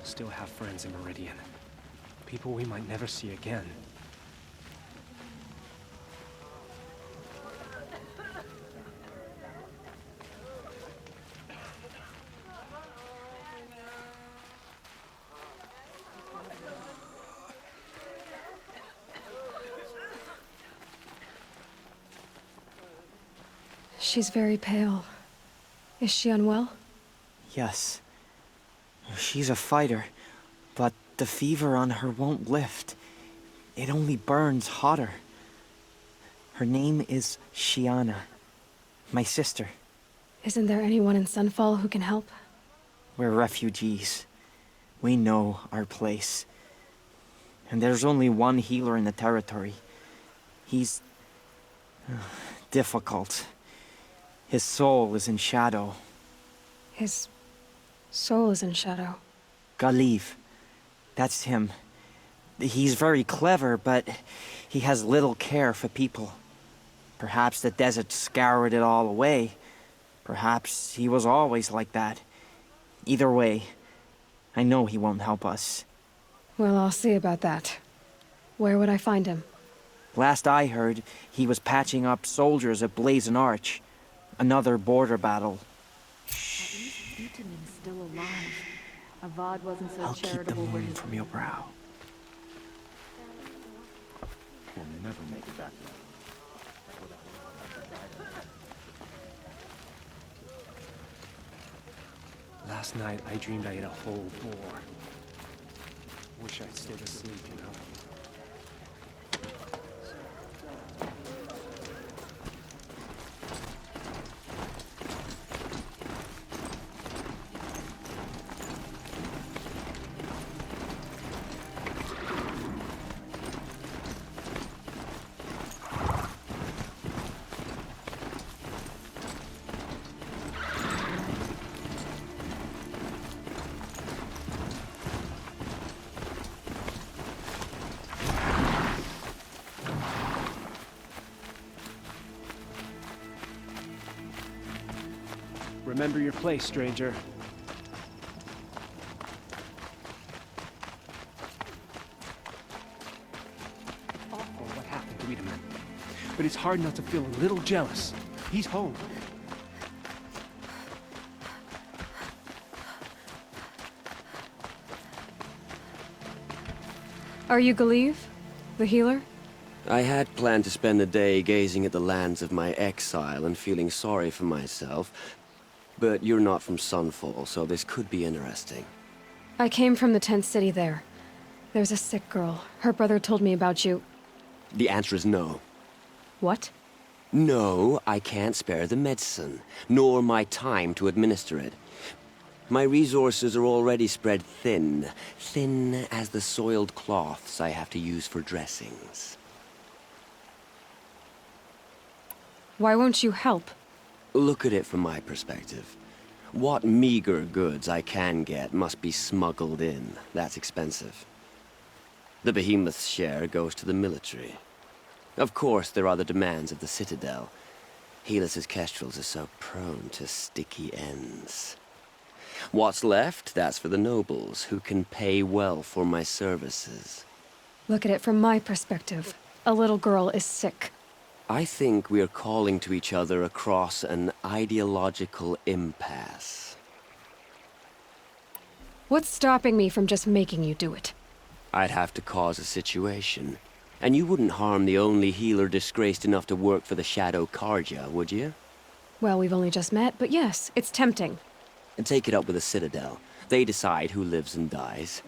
still have friends in Meridian. People we might never see again. She's very pale. Is she unwell? Yes. She's a fighter, but the fever on her won't lift. It only burns hotter. Her name is Shiana, my sister. Isn't there anyone in Sunfall who can help? We're refugees. We know our place. And there's only one healer in the territory. He's difficult. His soul is in shadow. His soul is in shadow. Galiv. That's him. He's very clever, but he has little care for people. Perhaps the desert scoured it all away. Perhaps he was always like that. Either way, I know he won't help us. Well, I'll see about that. Where would I find him? Last I heard, he was patching up soldiers at Blazon Arch. Another border battle. Utenam's still alive. Avad wasn't so I'll keep the charitable when moon from your brow. We'll never make it back. Last night, I dreamed I ate a whole boar. Wish I'd stayed asleep, you know? Remember your place, stranger. Awful what happened to Wiedemann. But it's hard not to feel a little jealous. He's home. Are you Galiv? The healer? I had planned to spend the day gazing at the lands of my exile and feeling sorry for myself. But you're not from Sunfall, so this could be interesting. I came from the tent city there. There's a sick girl. Her brother told me about you. The answer is no. What? No, I can't spare the medicine, nor my time to administer it. My resources are already spread thin. Thin as the soiled cloths I have to use for dressings. Why won't you help? Look at it from my perspective. What meager goods I can get must be smuggled in. That's expensive. The behemoth's share goes to the military. Of course, there are the demands of the Citadel. Helis's kestrels are so prone to sticky ends. What's left, that's for the nobles, who can pay well for my services. Look at it from my perspective. A little girl is sick. I think we're calling to each other across an ideological impasse. What's stopping me from just making you do it? I'd have to cause a situation. And you wouldn't harm the only healer disgraced enough to work for the Shadow Karja, would you? Well, we've only just met, but yes, it's tempting. And take it up with the Citadel. They decide who lives and dies.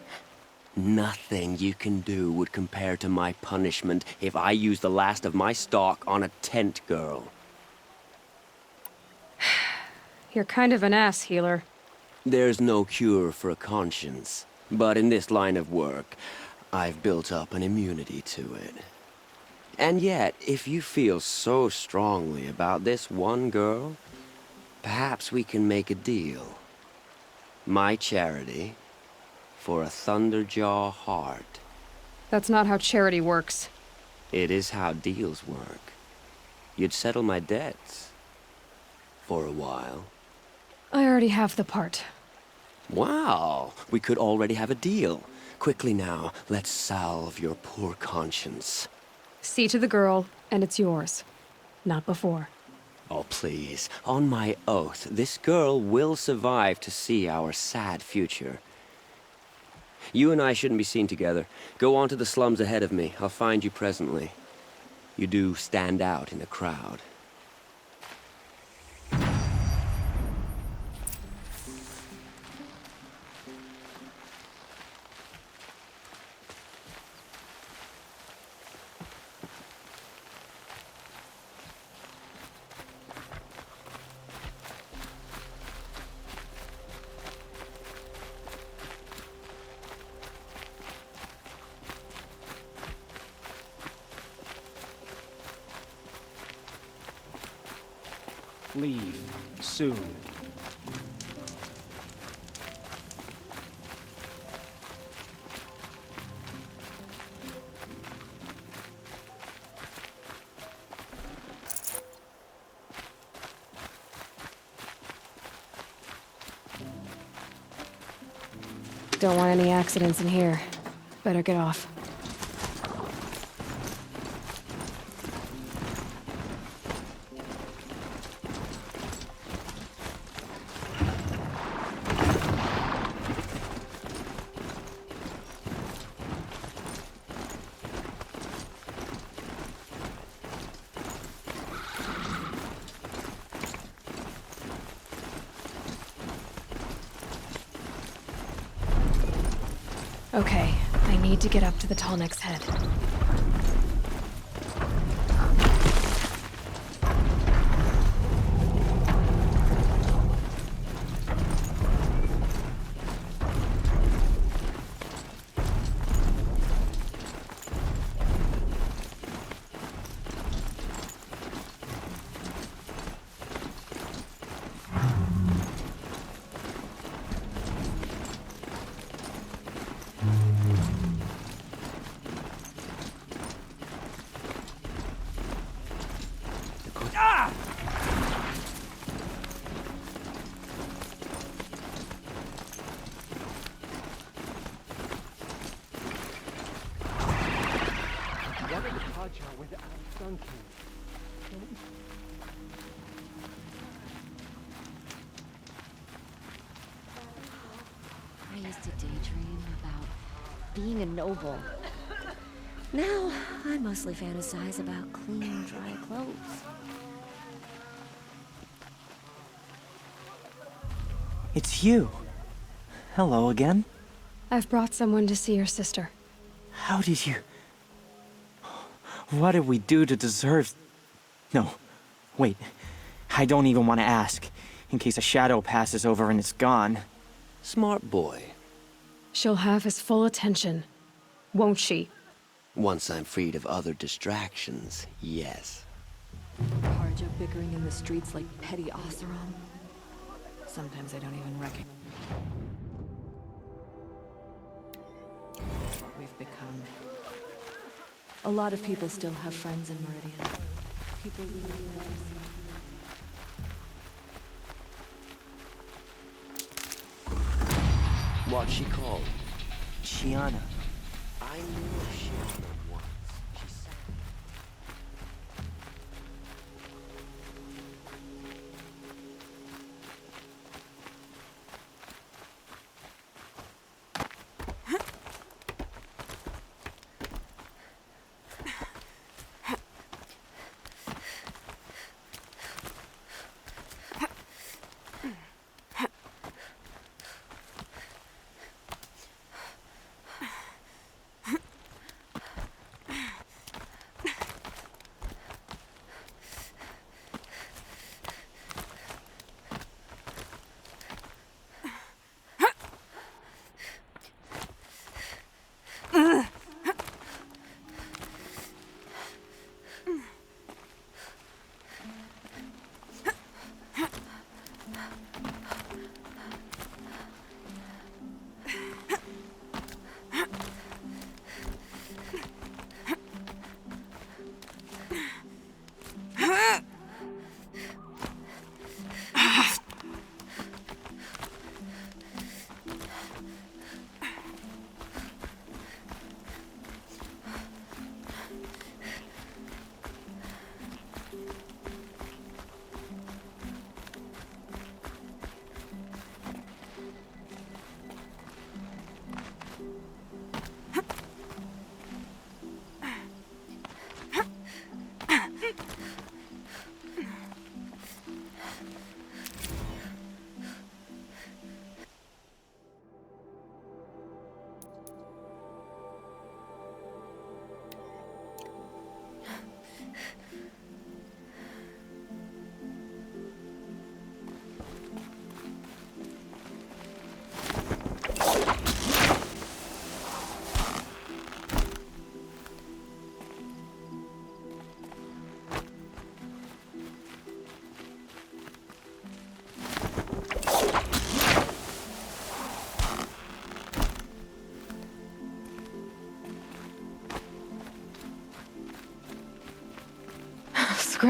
Nothing you can do would compare to my punishment if I use the last of my stock on a tent girl. You're kind of an ass, healer. There's no cure for a conscience. But in this line of work, I've built up an immunity to it. And yet, if you feel so strongly about this one girl, perhaps we can make a deal. My charity for a Thunderjaw heart. That's not how charity works. It is how deals work. You'd settle my debts. For a while. I already have the part. Wow, we could already have a deal. Quickly now, let's salve your poor conscience. See to the girl, and it's yours. Not before. Oh, please. On my oath, this girl will survive to see our sad future. You and I shouldn't be seen together. Go on to the slums ahead of me. I'll find you presently. You do stand out in a crowd. Leave. Soon. Don't want any accidents in here. Better get off. Okay, I need to get up to the Tallneck's head. I used to daydream about being a noble. Now, I mostly fantasize about clean, dry clothes. It's you. Hello again. I've brought someone to see your sister. How did you... What did we do to deserve... No, wait. I don't even want to ask, in case a shadow passes over and it's gone. Smart boy. She'll have his full attention, won't she? Once I'm freed of other distractions, yes. Parja bickering in the streets like petty Oseram. Sometimes I don't even recognize what we've become. A lot of people still have friends in Meridian. People we never see. What's she called? Shiana. I knew Shiana once. She said...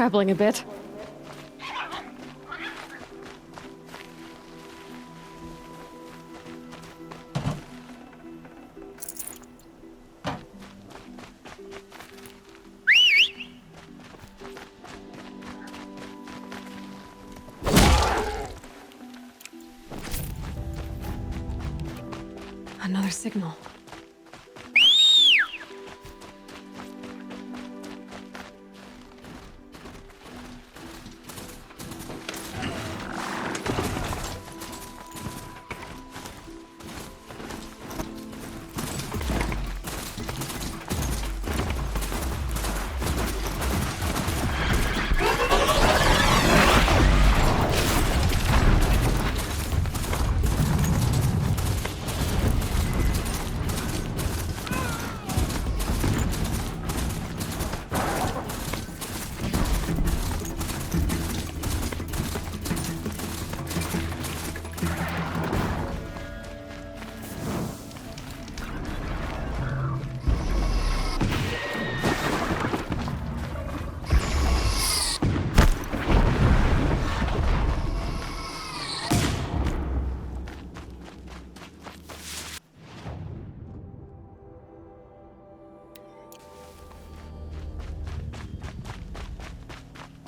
scrabbling a bit. Another signal.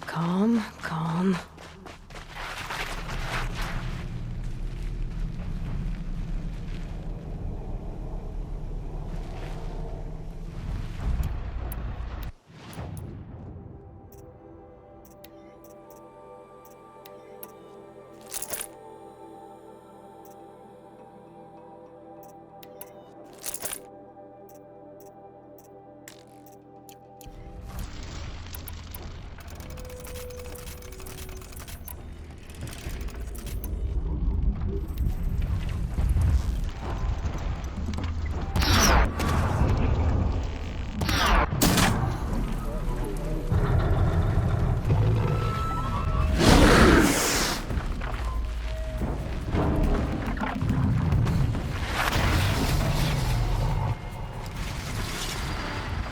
Calm, calm.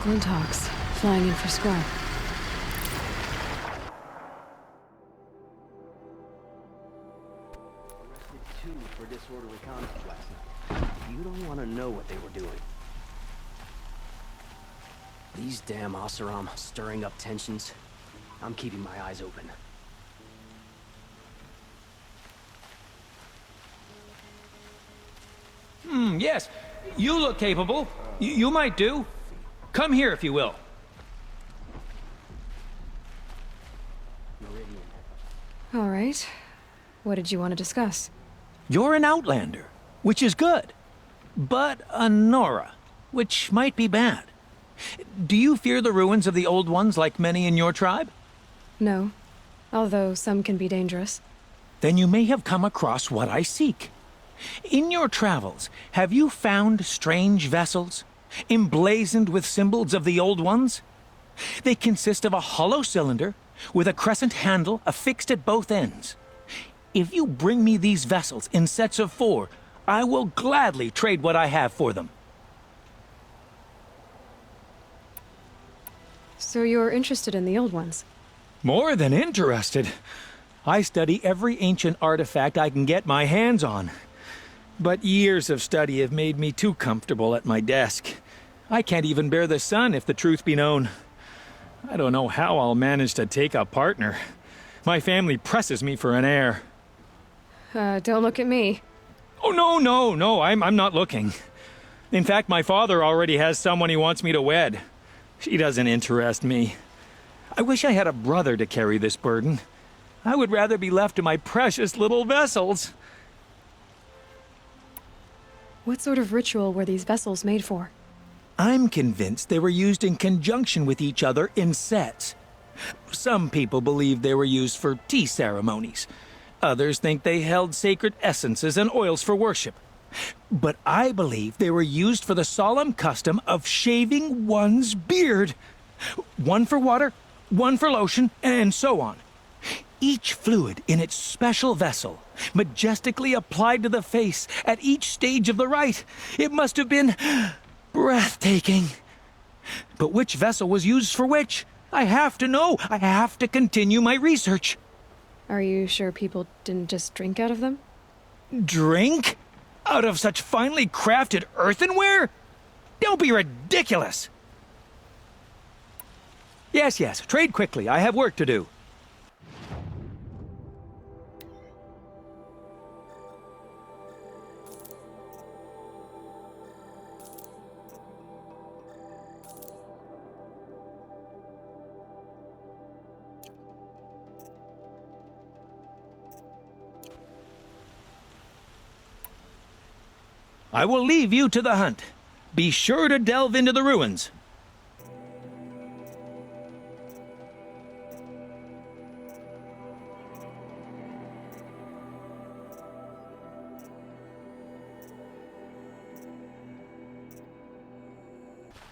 Glinthawks, flying in for scrub. Arrested 2 for disorderly conduct last night. You don't want to know what they were doing. These damn Oseram stirring up tensions. I'm keeping my eyes open. Yes. You look capable. You might do. Come here, if you will. All right. What did you want to discuss? You're an outlander, which is good. But a Nora, which might be bad. Do you fear the ruins of the Old Ones like many in your tribe? No. Although some can be dangerous. Then you may have come across what I seek. In your travels, have you found strange vessels, emblazoned with symbols of the Old Ones? They consist of a hollow cylinder with a crescent handle affixed at both ends. If you bring me these vessels in sets of 4, I will gladly trade what I have for them. So you're interested in the old ones? More than interested. I study every ancient artifact I can get my hands on. But years of study have made me too comfortable at my desk. I can't even bear the sun, if the truth be known. I don't know how I'll manage to take a partner. My family presses me for an heir. Don't look at me. Oh, no, I'm not looking. In fact, my father already has someone he wants me to wed. She doesn't interest me. I wish I had a brother to carry this burden. I would rather be left to my precious little vessels. What sort of ritual were these vessels made for? I'm convinced they were used in conjunction with each other in sets. Some people believe they were used for tea ceremonies. Others think they held sacred essences and oils for worship. But I believe they were used for the solemn custom of shaving one's beard. One for water, one for lotion, and so on. Each fluid in its special vessel, majestically applied to the face at each stage of the rite. It must have been breathtaking. But which vessel was used for which? I have to know. I have to continue my research. Are you sure people didn't just drink out of them? Drink? Out of such finely crafted earthenware? Don't be ridiculous! Yes, yes, trade quickly. I have work to do. I will leave you to the hunt. Be sure to delve into the ruins.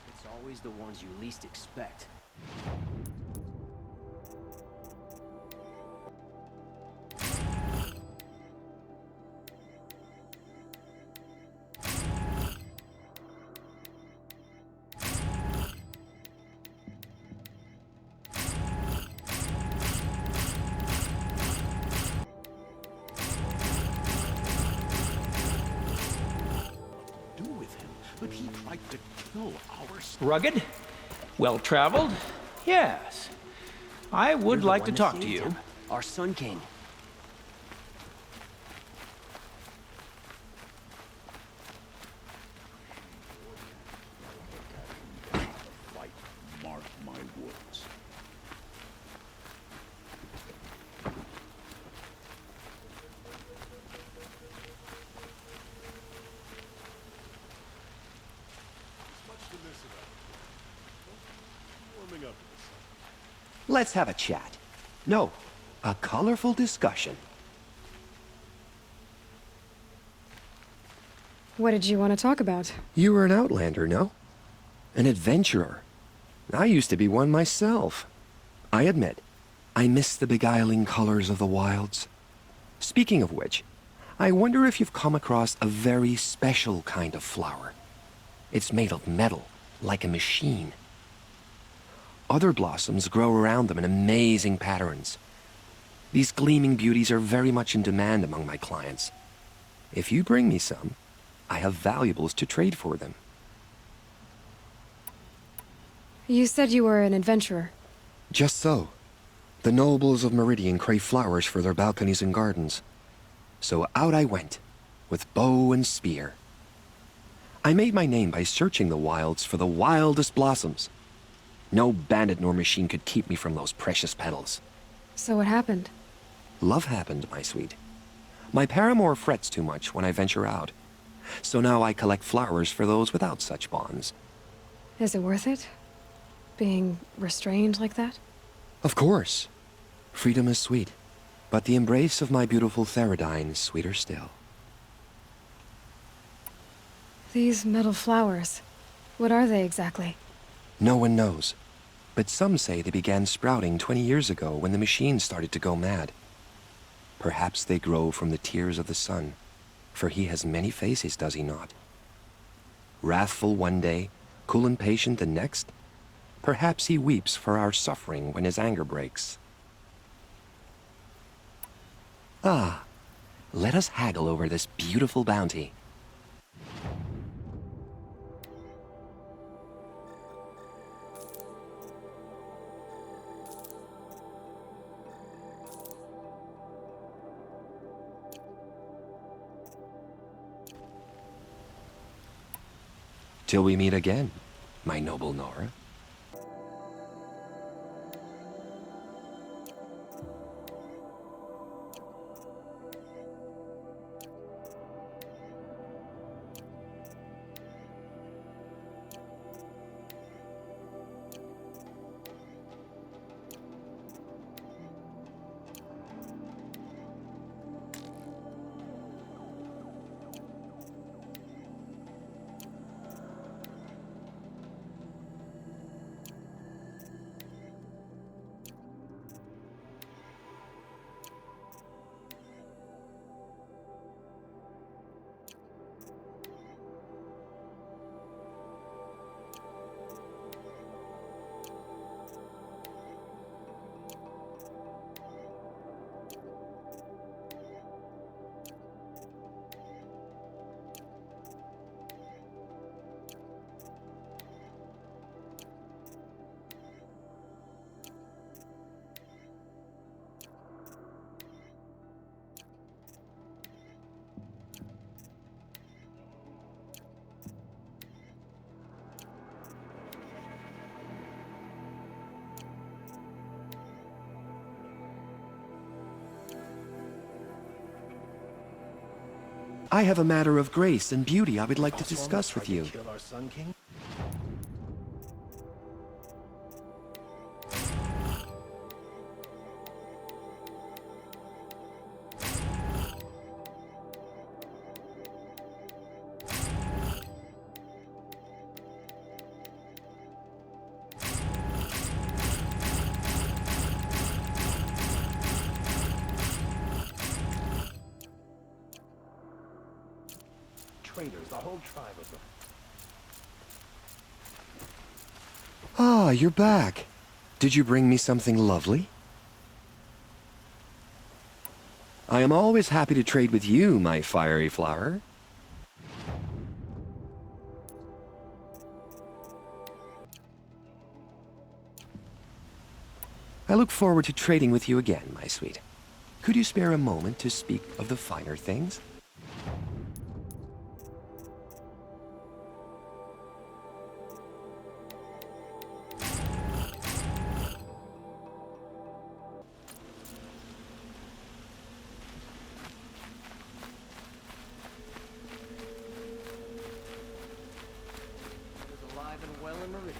It's always the ones you least expect. Do with him, but he tried to kill our Rugged? Well-traveled? Yes. I would You're the like one to that talk to saved you. him. Our Sun King. fight. Mark my words. Let's have a chat. No, a colorful discussion. What did you want to talk about? You were an outlander, no? An adventurer. I used to be one myself. I admit, I miss the beguiling colors of the wilds. Speaking of which, I wonder if you've come across a very special kind of flower. It's made of metal, like a machine. Other blossoms grow around them in amazing patterns. These gleaming beauties are very much in demand among my clients. If you bring me some, I have valuables to trade for them. You said you were an adventurer. Just so. The nobles of Meridian crave flowers for their balconies and gardens. So out I went, with bow and spear. I made my name by searching the wilds for the wildest blossoms. No bandit nor machine could keep me from those precious petals. So what happened? Love happened, my sweet. My paramour frets too much when I venture out. So now I collect flowers for those without such bonds. Is it worth it? Being restrained like that? Of course. Freedom is sweet. But the embrace of my beautiful Theradine is sweeter still. These metal flowers, what are they exactly? No one knows. But some say they began sprouting 20 years ago when the machine started to go mad. Perhaps they grow from the tears of the sun, for he has many faces, does he not? Wrathful one day, cool and patient the next. Perhaps he weeps for our suffering when his anger breaks. Ah, let us haggle over this beautiful bounty. Till we meet again, my noble Nora. I have a matter of grace and beauty I would like to discuss with you. Kill our Sun King? Traitors, the whole tribe of them. Ah, you're back. Did you bring me something lovely? I am always happy to trade with you, my fiery flower. I look forward to trading with you again, my sweet. Could you spare a moment to speak of the finer things? Alive and well in Meridian.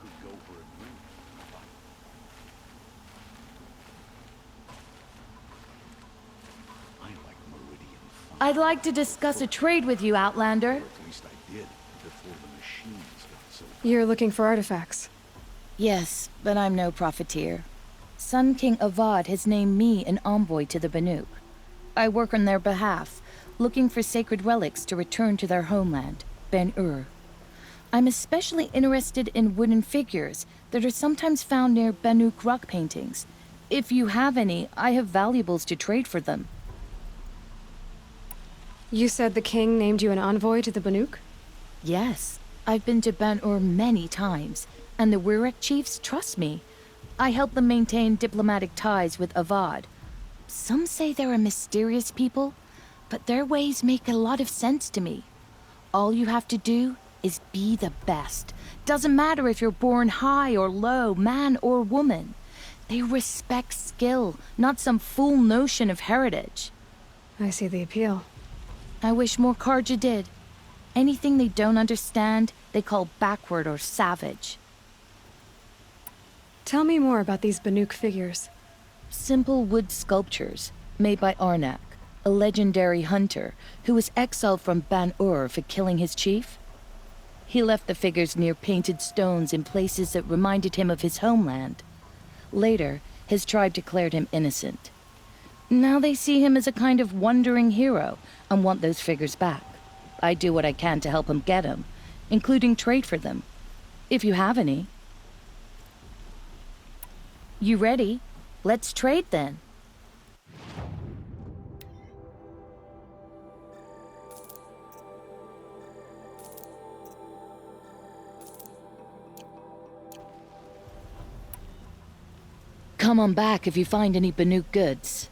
Could go for a drink. I like Meridian fine. I'd like to discuss a trade with you, Outlander. Or at least I did before the machines got so. You're looking for artifacts. Yes, but I'm no profiteer. Sun King Avad has named me an envoy to the Banuk. I work on their behalf, looking for sacred relics to return to their homeland, Ben-Ur. I'm especially interested in wooden figures that are sometimes found near Banuk rock paintings. If you have any, I have valuables to trade for them. You said the king named you an envoy to the Banuk? Yes, I've been to Ben-Ur many times, and the Wirek chiefs trust me. I help them maintain diplomatic ties with Avad. Some say they're a mysterious people, but their ways make a lot of sense to me. All you have to do is be the best. Doesn't matter if you're born high or low, man or woman. They respect skill, not some fool notion of heritage. I see the appeal. I wish more Karja did. Anything they don't understand, they call backward or savage. Tell me more about these Banuk figures. Simple wood sculptures made by Arnak, a legendary hunter who was exiled from Ban-Ur for killing his chief. He left the figures near painted stones in places that reminded him of his homeland. Later, his tribe declared him innocent. Now they see him as a kind of wandering hero and want those figures back. I do what I can to help him get them, including trade for them, if you have any. You ready? Let's trade then. Come on back if you find any Banuk goods.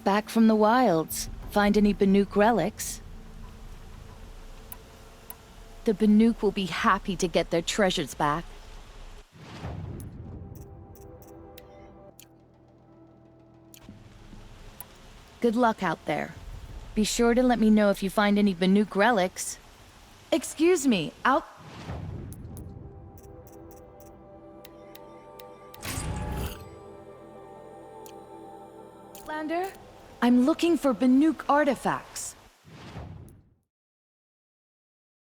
Back from the wilds. Find any Banuk relics? The Banuk will be happy to get their treasures back. Good luck out there. Be sure to let me know if you find any Banuk relics. Excuse me, Outlander? I'm looking for Banuk artifacts.